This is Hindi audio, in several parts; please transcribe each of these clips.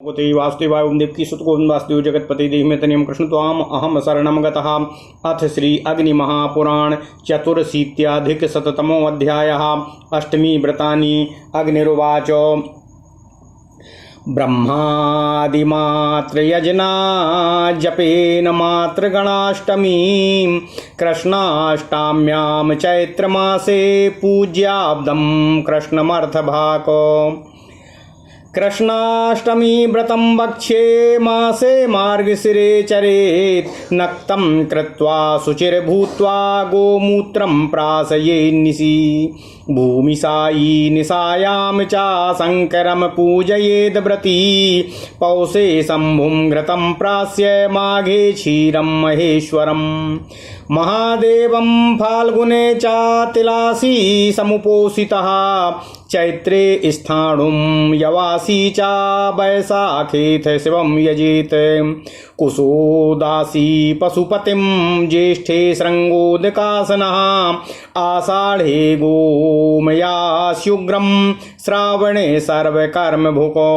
भगवते वासुदेवाय ओम देवकी सुत गोविंद वासुदेव जगतपति देहिमेतनियम कृष्ण त्वाम अहम शरणम गतः। अथ श्री अग्नि महापुराण चतुरशीत्याधिक शततमो अध्यायः। अष्टमी व्रतानि। अग्निरुवाच ब्रह्मादिमात्र यजना जपेन मात्र गणाष्टमी कृष्णाष्टाम्यां चैत्रमासे पूज्याब्दं कृष्णमर्थभाको। कृष्णाष्टमी व्रतं वक्ष्ये मासे मार्गशिरे चरेत् नक्तं कृत्वा शुचिर्भूत्वा गोमूत्रं प्राशयेन्निशि भूमिसायी निशायां च शङ्करं पूजयेद् व्रती पौषे शम्भुं घृतं प्रास्य माघे क्षीरं महेश्वरम् महादेवं फाल्गुने च तिलासी समुपोषितः चैत्रे स्थाणुं यवासी च वैशाखेथ शिवं यजेत कुशोदासी पशुपतिं ज्येष्ठे शृङ्गोदकासनः आषाढे गोमयास्युग्रं श्रावणे सर्वकर्मभुको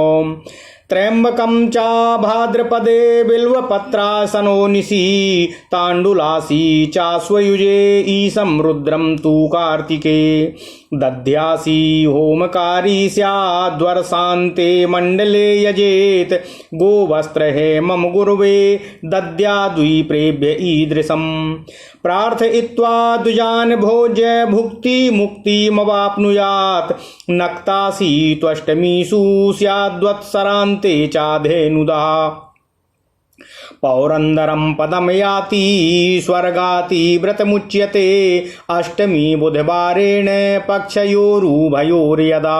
त्र्यंबकं च भाद्रपदे बिल्वपत्रासनो निशि ताण्डुलासी चाश्वयुजे ईशं रुद्रं तु कार्तिके दध्यासी होमकारी स्याद्वर्षान्ते मण्डले यजेत गोवस्त्र हेमं गुरुवे दद्याद्विप्रेभ्य ईदृशम् प्रार्थयित्वा द्विजान् भोज्य भुक्ति मुक्तिमवाप्नुयात् नक्तासी त्वष्टमीषु स्याद्वत्सरान्ते चाधेनुदा पौरंदरम पदम याति स्वर्गाति व्रतमुच्यते अष्टमी बुधवारेण पक्षयोरुभयोर्यदा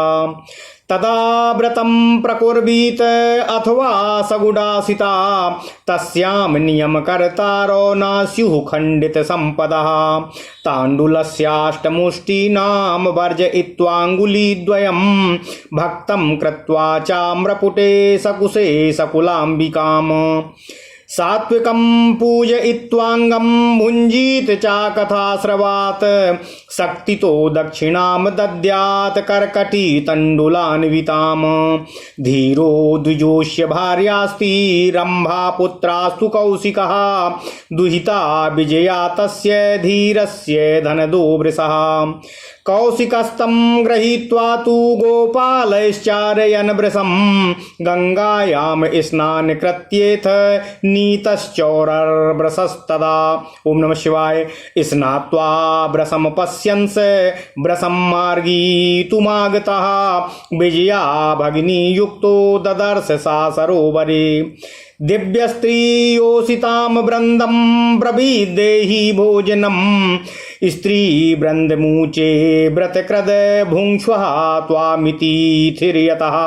तदा व्रतं प्रकुर्वीत अथवा सगुडासिता तस्यां नियमकर्तारो न स्युः खण्डित सम्पदः ताण्डुलस्याष्टमुष्टीनां वर्जयित्वाङ्गुलीद्वयं भक्तं कृत्वा चाम्रपुटे सकुशे सकुलाम्बिकाम् सात्विकं पूजयित्वाङ्गं भुञ्जीत च कथाश्रवात् शक्तितो दक्षिणां दद्यात् कर्कटी तण्डुलान्विताम् धीरो द्विजोष्य भार्यास्ति रम्भा पुत्रास्तु कौशिकः दुहिता विजया तस्य धीरस्य धनदो वृषः कौशिकस्तं गृहीत्वा तु गोपालश्चारयन् वृषं गंगायां स्नान कृत्येथ नीतश्चौरर्वृषस्तदा। ओम नमः शिवाय। स्नात्वा वृषं पश्यन्स वृषं मार्गीतुमागतः विजया भगिनी युक्तो ददर्श सा सरोवरे दिव्यस्त्रीयोषितां वृन्दं ब्रवीद्देहि भोजनं स्त्री वृन्दमूचे व्रतकृद भुङ्क्ष्वः त्वामिति थिर्यतः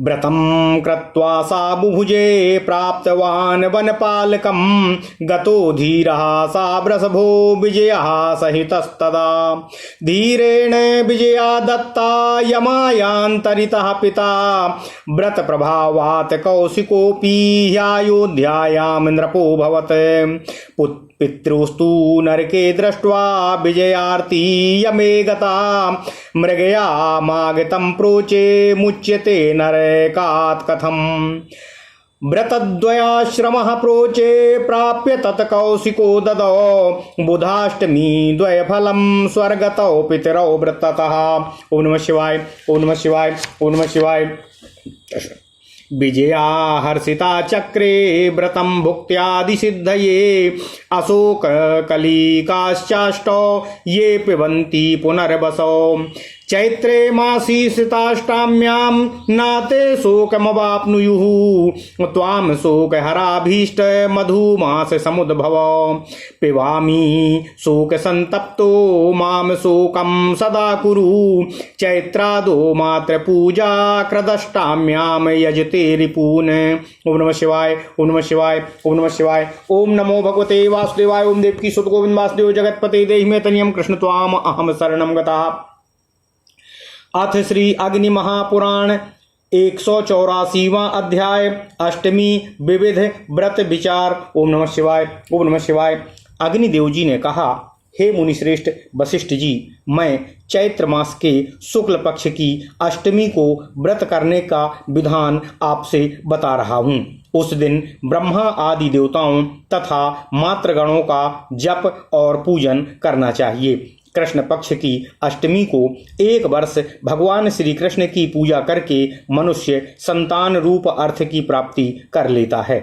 व्रतं कृत्वा सा बुभुजे प्राप्तवान् वनपालकं गतो धीरः सा वृषभो विजयः सहितस्तदा धीरेण विजया दत्ता यमायान्तरितः पिता व्रत प्रभावात् कौशिकोऽपि ह्यायोध्यायां नृपोऽभवत् पितृस्तु नरके दृष्ट्वा विजयार्ती यमे गता मृगयामागतं प्रोचे मुच्यते नरकात् कथम् व्रतद्वयाश्रमः प्रोचे प्राप्य तत् कौशिको ददौ बुधाष्टमी द्वयफलं स्वर्गतौ पितरौ व्रततः। ओम नमः शिवाय। ओम नमः शिवाय। ओम नमः शिवाय। विजया हर्षिता चक्रे व्रतं भुक्त्यादिसिद्धये अशोक कलिकाश्चाष्टौ ये पिबन्ति पुनर्वसौ चैत्रे मासी श्रिताष्टाम्यां नाते शोकमवाप्नुयुः त्वां शोकहराभीष्ट मधुमास समुद्भव पिबामि शोकसन्तप्तो मां शोकं सदा कुरु चैत्रादो मात्र पूजा कृदष्टाम्यां यजते रिपून्। ओम नमः शिवाय। ओम नमः शिवाय। ओम नमः शिवाय। ओम नमो भगवते वासुदेवाय ओम देवकी सुत गोविंद वासुदेव जगतपते देहिमेतनियं कृष्ण त्वाम अहम शरणं गतः। अथ श्री अग्नि महापुराण 184वां अध्याय। अष्टमी विविध व्रत विचार। ओम नमः शिवाय। ओम नमः शिवाय। अग्निदेव जी ने कहा, हे मुनिश्रेष्ठ वशिष्ठ जी, मैं चैत्र मास के शुक्ल पक्ष की अष्टमी को व्रत करने का विधान आपसे बता रहा हूँ। उस दिन ब्रह्मा आदि देवताओं तथा मातृगणों का जप और पूजन करना चाहिए। कृष्ण पक्ष की अष्टमी को एक वर्ष भगवान श्री कृष्ण की पूजा करके मनुष्य संतान रूप अर्थ की प्राप्ति कर लेता है।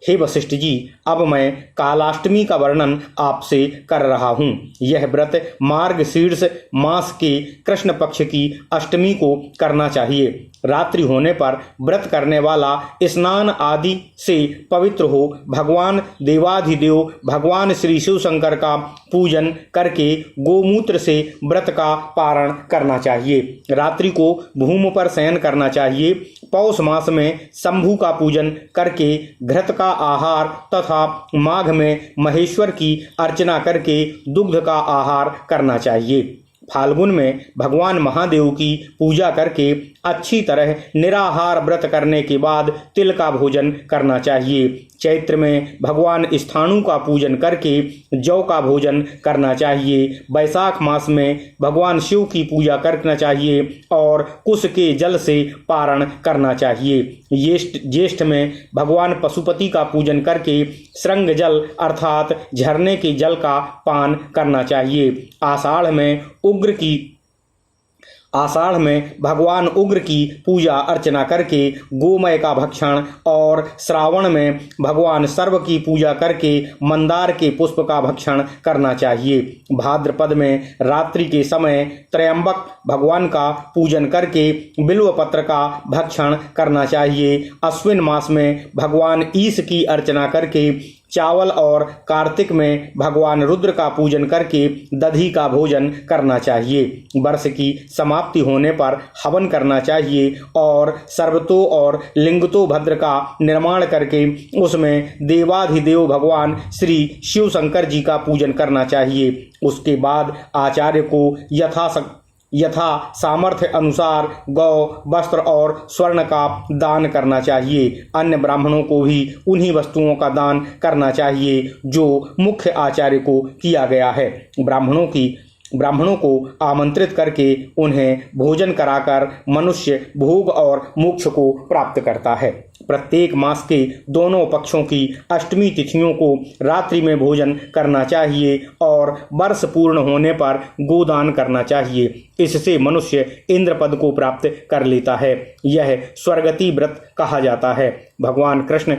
हे वशिष्ठ जी, अब मैं कालाष्टमी का वर्णन आपसे कर रहा हूँ। यह व्रत मार्गशीर्ष मास के कृष्ण पक्ष की अष्टमी को करना चाहिए। रात्रि होने पर व्रत करने वाला स्नान आदि से पवित्र हो भगवान देवाधिदेव भगवान श्री शिव शंकर का पूजन करके गोमूत्र से व्रत का पारण करना चाहिए। रात्रि को भूमि पर शयन करना चाहिए। पौष मास में शंभु का पूजन करके घृत का आहार तथा माघ में महेश्वर की अर्चना करके दुग्ध का आहार करना चाहिए। फाल्गुन में भगवान महादेव की पूजा करके अच्छी तरह निराहार व्रत करने के बाद तिल का भोजन करना चाहिए। चैत्र में भगवान स्थाणु का पूजन करके जौ का भोजन करना चाहिए। वैशाख मास में भगवान शिव की पूजा करना चाहिए और कुश के जल से पारण करना चाहिए। ज्येष्ठ में भगवान पशुपति का पूजन करके श्रृंग जल अर्थात झरने के जल का पान करना चाहिए। आषाढ़ में भगवान उग्र की पूजा अर्चना करके गोमय का भक्षण और श्रावण में भगवान सर्व की पूजा करके मंदार के पुष्प का भक्षण करना चाहिए। भाद्रपद में रात्रि के समय त्रयंबक भगवान का पूजन करके बिल्व पत्र का भक्षण करना चाहिए। अश्विन मास में भगवान ईश की अर्चना करके चावल और कार्तिक में भगवान रुद्र का पूजन करके दधी का भोजन करना चाहिए। वर्ष की समाप्ति होने पर हवन करना चाहिए और सर्वतो और लिंगतो भद्र का निर्माण करके उसमें देवाधिदेव भगवान श्री शिव शंकर जी का पूजन करना चाहिए। उसके बाद आचार्य को यथा सामर्थ्य अनुसार गौ वस्त्र और स्वर्ण का दान करना चाहिए। अन्य ब्राह्मणों को भी उन्हीं वस्तुओं का दान करना चाहिए जो मुख्य आचार्य को किया गया है। ब्राह्मणों को आमंत्रित करके उन्हें भोजन कराकर मनुष्य भोग और मोक्ष को प्राप्त करता है। प्रत्येक मास के दोनों पक्षों की अष्टमी तिथियों को रात्रि में भोजन करना चाहिए और वर्ष पूर्ण होने पर गोदान करना चाहिए। इससे मनुष्य इंद्र पद को प्राप्त कर लेता है। यह स्वर्गति व्रत कहा जाता है। भगवान कृष्ण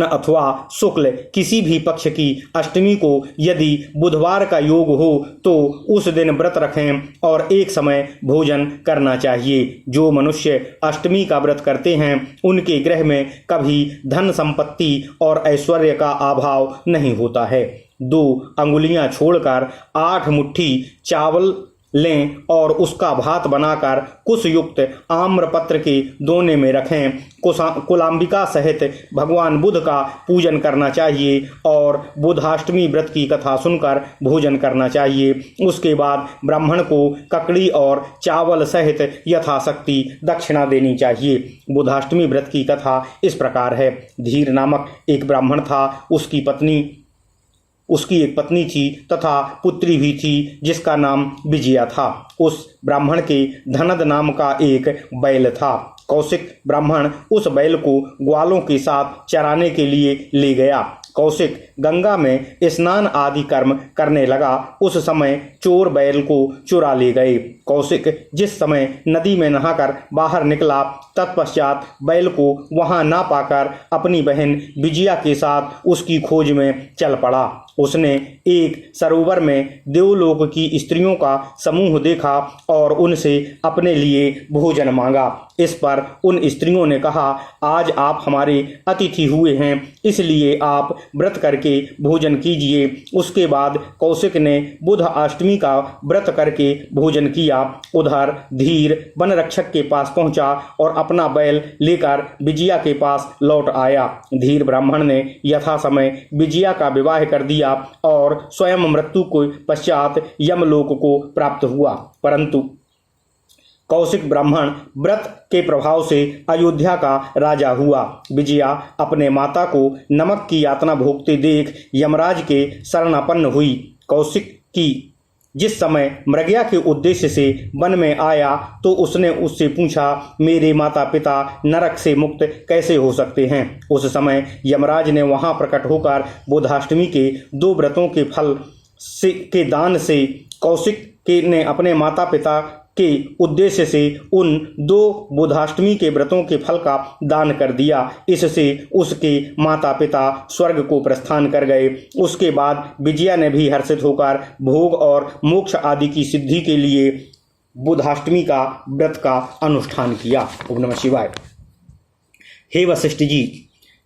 अथवा शुक्ल किसी भी पक्ष की अष्टमी को यदि बुधवार का योग हो तो उस दिन व्रत रखें और एक समय भोजन करना चाहिए। जो मनुष्य अष्टमी का व्रत करते हैं उनके गृह में कभी धन संपत्ति और ऐश्वर्य का अभाव नहीं होता है। 2 अंगुलियां छोड़कर 8 मुट्ठी चावल लें और उसका भात बनाकर कुश युक्त आम्रपत्र के दोने में रखें। कुलाम्बिका सहित भगवान बुध का पूजन करना चाहिए और बुधाष्टमी व्रत की कथा सुनकर भोजन करना चाहिए। उसके बाद ब्राह्मण को ककड़ी और चावल सहित यथाशक्ति दक्षिणा देनी चाहिए। बुधाष्टमी व्रत की कथा इस प्रकार है। धीर नामक एक ब्राह्मण था। उसकी एक पत्नी थी तथा पुत्री भी थी जिसका नाम विजया था। उस ब्राह्मण के धनद नाम का एक बैल था। कौशिक ब्राह्मण उस बैल को ग्वालों के साथ चराने के लिए ले गया। कौशिक गंगा में स्नान आदि कर्म करने लगा। उस समय चोर बैल को चुरा ले गए। कौशिक जिस समय नदी में नहाकर बाहर निकला तत्पश्चात बैल को वहां ना पाकर अपनी बहन विजया के साथ उसकी खोज में चल पड़ा। उसने एक सरोवर में देवलोक की स्त्रियों का समूह देखा और उनसे अपने लिए भोजन मांगा। इस पर उन स्त्रियों ने कहा, आज आप हमारे अतिथि हुए हैं, इसलिए आप व्रत करके भोजन कीजिए। उसके बाद कौशिक ने बुध अष्टमी का व्रत करके भोजन किया। उधर धीर वन रक्षक के पास पहुंचा और अपना बैल लेकर विजया के पास लौट आया। धीर ब्राह्मण ने यथा समय विजया का विवाह कर दिया और स्वयं मृत्यु के पश्चात यमलोक को प्राप्त हुआ। कौशिक ब्राह्मण व्रत के प्रभाव से अयोध्या का राजा हुआ। विजया अपने माता को नमक की यातना भोगते देख यमराज के शरणापन्न हुई। कौशिक की जिस समय मृगया के उद्देश्य से वन में आया तो उसने उससे पूछा, मेरे माता पिता नरक से मुक्त कैसे हो सकते हैं। उस समय यमराज ने वहां प्रकट होकर बुधाष्टमी के 2 व्रतों के फल के दान से कौशिक ने अपने माता पिता के उद्देश्य से उन 2 बुधाष्टमी के व्रतों के फल का दान कर दिया। इससे उसके माता पिता स्वर्ग को प्रस्थान कर गए। उसके बाद विजया ने भी हर्षित होकर भोग और मोक्ष आदि की सिद्धि के लिए बुधाष्टमी का व्रत का अनुष्ठान किया। ओम नमः शिवाय। हे वशिष्ठ जी,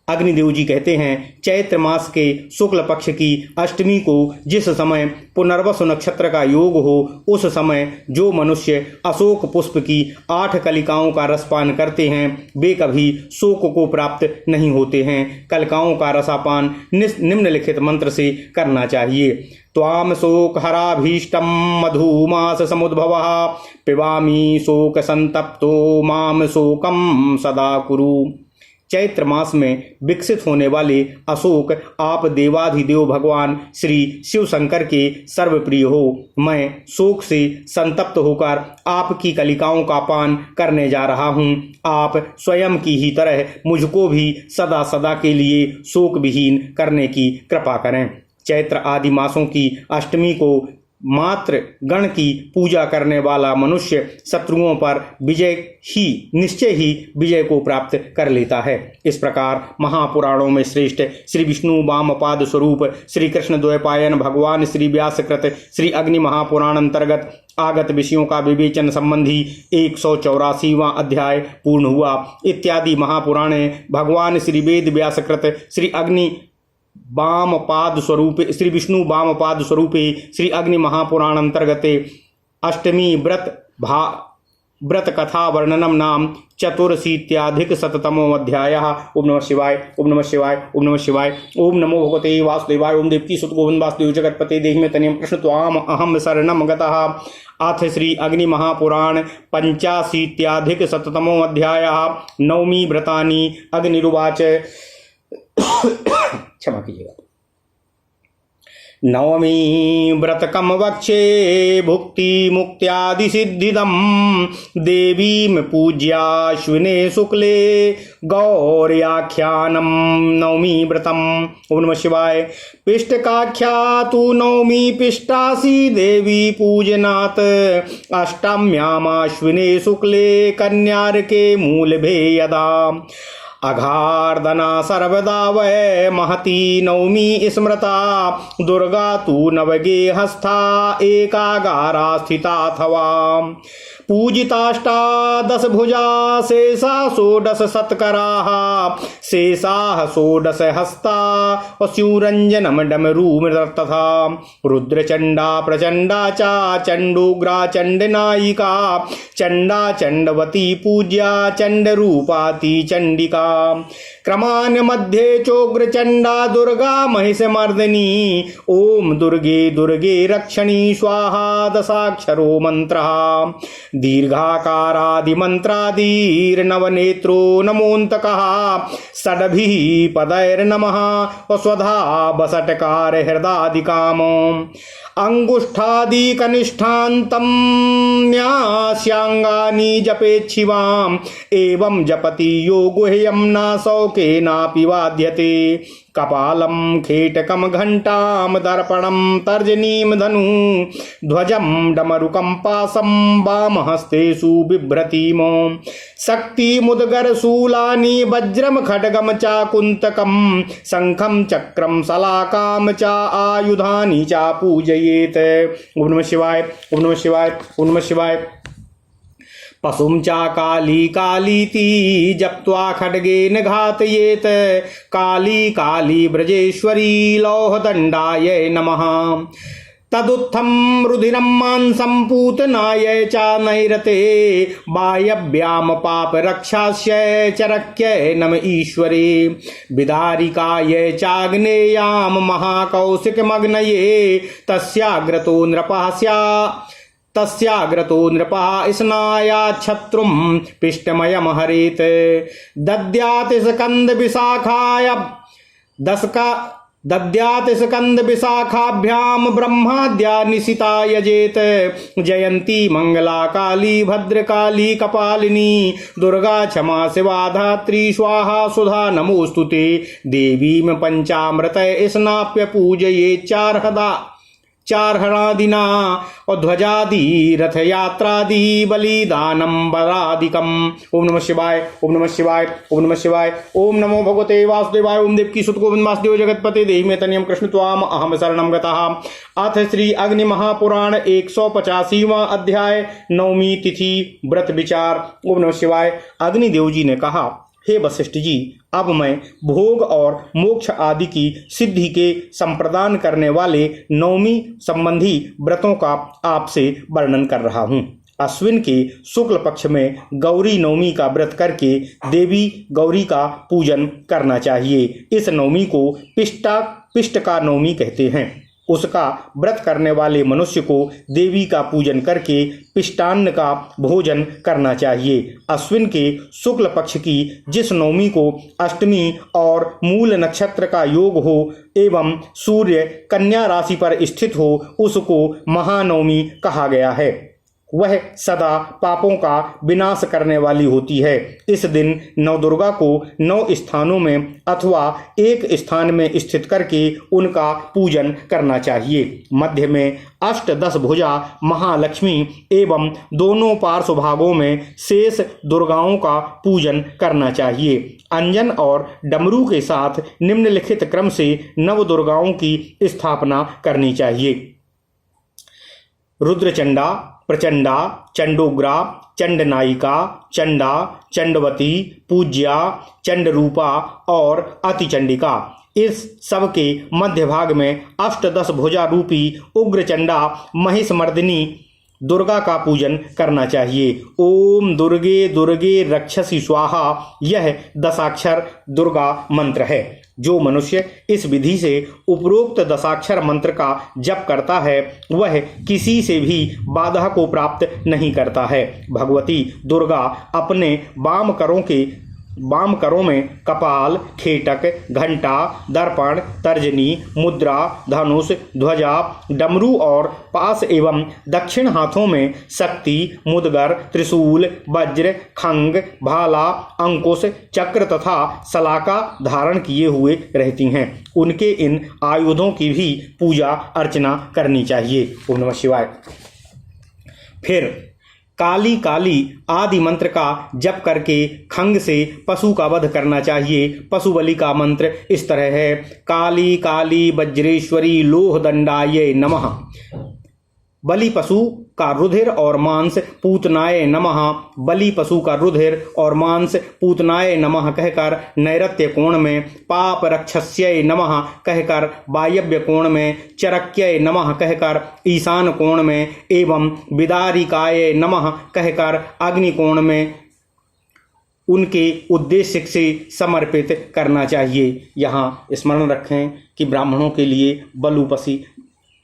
अग्निदेव जी कहते हैं, चैत्र मास के शुक्ल पक्ष की अष्टमी को जिस समय पुनर्वसु नक्षत्र का योग हो, उस समय जो मनुष्य अशोक पुष्प की 8 कलिकाओं का रसपान करते हैं वे कभी शोक को प्राप्त नहीं होते हैं। कलिकाओं का रसापान निम्नलिखित मंत्र से करना चाहिए। त्वाम शोक हराभीष्टम मधुमास समुद्भवः पिबामी शोक संतप्तो माम शोकम सदा कुरु। चैत्र मास में विकसित होने वाले अशोक आप देवाधिदेव भगवान श्री शिव शंकर के सर्वप्रिय हो। मैं शोक से संतप्त होकर आपकी कलिकाओं का पान करने जा रहा हूँ। आप स्वयं की ही तरह मुझको भी सदा सदा के लिए शोक विहीन करने की कृपा करें। चैत्र आदि मासों की अष्टमी को मात्र गण की पूजा करने वाला मनुष्य शत्रुओं पर निश्चय ही विजय को प्राप्त कर लेता है। इस प्रकार महापुराणों में श्रेष्ठ श्री विष्णु वामपाद स्वरूप श्री कृष्ण द्वैपायन भगवान श्री व्यासकृत श्री अग्नि महापुराण अंतर्गत आगत विषयों का विवेचन संबंधी 184वां अध्याय पूर्ण हुआ। इत्यादि महापुराणे भगवान श्री वेद व्यासकृत श्री अग्नि वामपाद स्वरूप श्री विष्णु वामपाद स्वरूपे श्री अग्नि महापुराण अंतर्गते अष्टमी व्रत कथा वर्णनम नाम 84 अध्यायः। ओम नमः शिवाय। ओम नमः शिवाय। ओम नमः शिवाय। ओम नमो भगवते वासुदेवाय। ओम देवकी सुत गोविंद वासुदेव जगतपते देहि में तनियम कृष्ण त्वाम अहम शरणम गतः। अथ श्री अग्नि महापुराण 85 अध्यायः। नवमी व्रतानि। अग्निरुवाच। क्षमा कीजिएगा। नवमी व्रतकम वक्षे भुक्ति मुक्त्यादि सिद्धिदम देवीं पूज्याश्विने शुक्ले गौर्याख्यानम नवमी व्रतम। ओम नमः शिवाय। पिष्टकाख्या तु नवमी पिष्टासी देवी पूजनात् अष्टम्यामाश्विने शुक्ले कन्यार्के मूलभे यदा अघार्दना सर्वदा वै महती नवमी स्मृता दुर्गा तु नवगे हस्था एकागारा स्थिताथवा पूजिताष्टादश भुजा शेषा 16 सत्कराः शेषाः 16 हस्ता स्यूरंजनम डमरूमृतथा रुद्रचंडा प्रचंडा चा चंडोग्रा चंडनायिका चंडा चंडवती पूज्या चंडरूपाति चंडिका क्रमान्य मध्ये चोग्रचंडा दुर्गा महिषमर्दिनी ओम दुर्गे दुर्गे रक्षणी स्वाहा दशाक्षरो मंत्रः दीर्घाकारादि मंत्रादीर्नवनेत्रो नमोन्तकः षड्भिः पदैर्नमः स्वधा बसटकार हृदादिकाम अंगुष्ठादि कनिष्ठान्तं न्यास्यांगानि जपेच्छिवाम् एवं जपति यो गुह्यं न शौकेनापि वाद्यते कपालं खेटकं घंटां दर्पणं तर्जनीं धनु ध्वजं डमरुकं पाशं वामहस्तेषु बिभ्रतीम शक्तिमुद्गरशूलानि वज्रं खड्गं चाकुन्तकं शंखं चक्रं शलाकां च आयुधानि च पूजयेत्। ओम नमः शिवाय। ओम नमः शिवाय। ओम नमः शिवाय। पशुं चा काली कालीति जप्त्वा खड्गेन घातयेत् काली काली ब्रजेश्वरी लौहदण्डाय नमः तदुत्थं रुधिरं मांसं पूतनाय च नैरते वायव्याम पाप रक्षास्य चरक्य नम ईश्वरे विदारिकाय चाग्नेयाम महाकौशिकमग्नये तस्याग्रतो नृपः स्या तस्याग्रतो नृपः स्नायाच्छत्रुं पिष्टमयम हरेत दद्यात् स्कंद विशाखाय दद्यात् स्कंद विशाखाभ्याम ब्रह्माद्या निशिता यजेत जयंती मंगला काली भद्रकाली कपालिनी दुर्गा क्षमा शिवा धात्री स्वाहा सुधा नमोस्तुते देवीं पंचामृत स्नाप्य पूजये चारहणादिना और ध्वजादि रथ यात्रादि बलिदानम बलादिकम। ओम नमः शिवाय, ओम नमः शिवाय, ओम नमः शिवाय। ओम नमो भगवते वासुदेवाय। ओम देवकी सुत गोविंद वासुदेव जगतपते देहि मे तनियम कृष्ण त्वाम अहम शरणम गतः। अथ श्री अग्नि महापुराण 185वां अध्याय, नवमी तिथि व्रत विचार। ओम नमः शिवाय। अग्निदेव जी ने कहा, हे वशिष्ठ जी, अब मैं भोग और मोक्ष आदि की सिद्धि के संप्रदान करने वाले नवमी संबंधी व्रतों का आपसे वर्णन कर रहा हूँ। अश्विन के शुक्ल पक्ष में गौरी नवमी का व्रत करके देवी गौरी का पूजन करना चाहिए। इस नवमी को पिष्ट का नवमी कहते हैं। उसका व्रत करने वाले मनुष्य को देवी का पूजन करके पिष्टान्न का भोजन करना चाहिए। अश्विन के शुक्ल पक्ष की जिस नवमी को अष्टमी और मूल नक्षत्र का योग हो एवं सूर्य कन्या राशि पर स्थित हो, उसको महानवमी कहा गया है। वह सदा पापों का विनाश करने वाली होती है। इस दिन नवदुर्गा को 9 स्थानों में अथवा एक स्थान में स्थित करके उनका पूजन करना चाहिए। मध्य में 8-10 भुजा महालक्ष्मी एवं दोनों पार्श्व भागों में शेष दुर्गाओं का पूजन करना चाहिए। अंजन और डमरू के साथ निम्नलिखित क्रम से नवदुर्गाओं की स्थापना करनी चाहिए। रुद्रचंडा, प्रचंडा, चंडोग्रा, चंडनायिका, चंडा, चंडवती, पूज्या, चंडरूपा और अतिचंडिका। इस सब के मध्य भाग में 8-10 भुजा रूपी उग्रचंडा महिषमर्दिनी दुर्गा का पूजन करना चाहिए। ओम दुर्गे दुर्गे रक्षसी स्वाहा, यह 10 दुर्गा मंत्र है। जो मनुष्य इस विधि से उपरोक्त 10 मंत्र का जप करता है वह किसी से भी बाधा को प्राप्त नहीं करता है। भगवती दुर्गा अपने वाम करों में कपाल, खेटक, घंटा, दर्पण, तर्जनी, मुद्रा, धनुष, ध्वजा, डमरू और पास एवं दक्षिण हाथों में शक्ति, मुदगर, त्रिशूल, वज्र, खंग, भाला, अंकुश, चक्र तथा सलाका धारण किए हुए रहती हैं। उनके इन आयुधों की भी पूजा अर्चना करनी चाहिए। ओम नमः शिवाय। फिर काली काली आदि मंत्र का जप करके खंग से पशु का वध करना चाहिए। पशु बलि का मंत्र इस तरह है, काली काली वज्रेश्वरी लोह दंडाये नमः। बलि पशु का रुधिर और मांस पूतनाय नमः। बलि पशु का रुधिर और मांस पूतनाय नमः कहकर नैऋत्य कोण में, पाप रक्षस्यै नमः कहकर वायव्य कोण में, चरक्यै नमः कहकर ईशान कोण में एवं विदारिकाय नमः कहकर अग्नि कोण में उनके उद्देश्य से समर्पित करना चाहिए। यहाँ स्मरण रखें कि ब्राह्मणों के लिए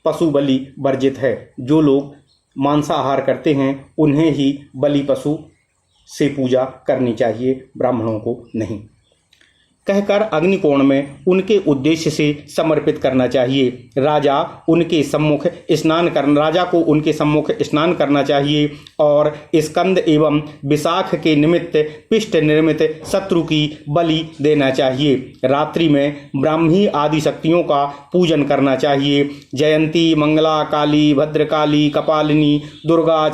पशु बलि वर्जित है। जो लोग मांसाहार करते हैं उन्हें ही बलि पशु से पूजा करनी चाहिए, ब्राह्मणों को नहीं। कहकर अग्निकोण में उनके उद्देश्य से समर्पित करना चाहिए। राजा को उनके सम्मुख स्नान करना चाहिए और स्कंद एवं विशाख के निमित्त पिष्ट निर्मित शत्रु की बलि देना चाहिए। रात्रि में ब्राह्मी आदि शक्तियों का पूजन करना चाहिए। जयंती, मंगला, काली, भद्रकाली, कपालिनी, दुर्गा,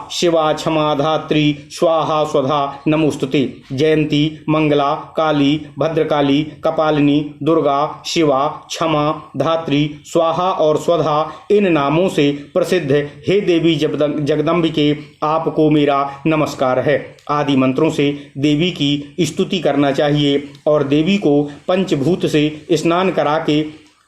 शिवा, क्षमा, धात्री, स्वाहा, स्वधा नमोस्तुते। जयंती, मंगला, काली, भद्रकाली, कपालिनी, दुर्गा, शिवा, क्षमा, धात्री, स्वाहा और स्वधा इन नामों से प्रसिद्ध हे देवी जगदम्बिके, आपको मेरा नमस्कार है। आदि मंत्रों से देवी की स्तुति करना चाहिए और देवी को पंचभूत से स्नान करा के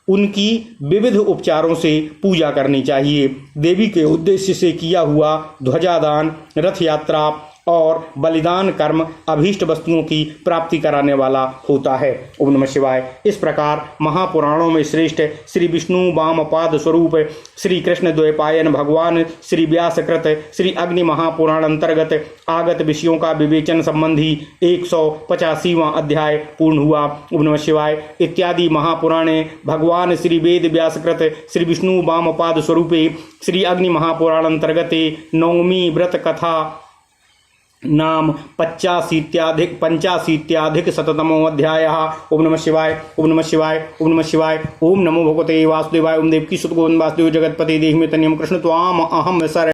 उनकी विविध उपचारों से पूजा करनी चाहिए। देवी के उद्देश्य से किया हुआ ध्वजादान, रथ यात्रा और बलिदान कर्म अभीष्ट वस्तुओं की प्राप्ति कराने वाला होता है। ओम नमः शिवाय। इस प्रकार महापुराणों में श्रेष्ठ श्री विष्णु वामपाद स्वरूप श्री कृष्ण द्वैपायन भगवान श्री व्यासकृत श्री अग्नि महापुराण अंतर्गत आगत विषयों का विवेचन संबंधी 185वां अध्याय पूर्ण हुआ। ओम नमः शिवाय। इत्यादि महापुराणे भगवान श्री वेद व्यासकृत श्री विष्णु वामपाद स्वरूपे श्री अग्नि महापुराण अंतर्गत नवमी व्रत कथा नाम 85 शततमो अध्यायः। ओम नमः शिवाय। ओम नमः शिवाय। ओम नमः शिवाय। ओम नमो भगवते वासुदेवाय। ओम देवकी सुत गोविंद वासुदेव जगतपति देहि में तन्यम कृष्ण त्वाम अहम सर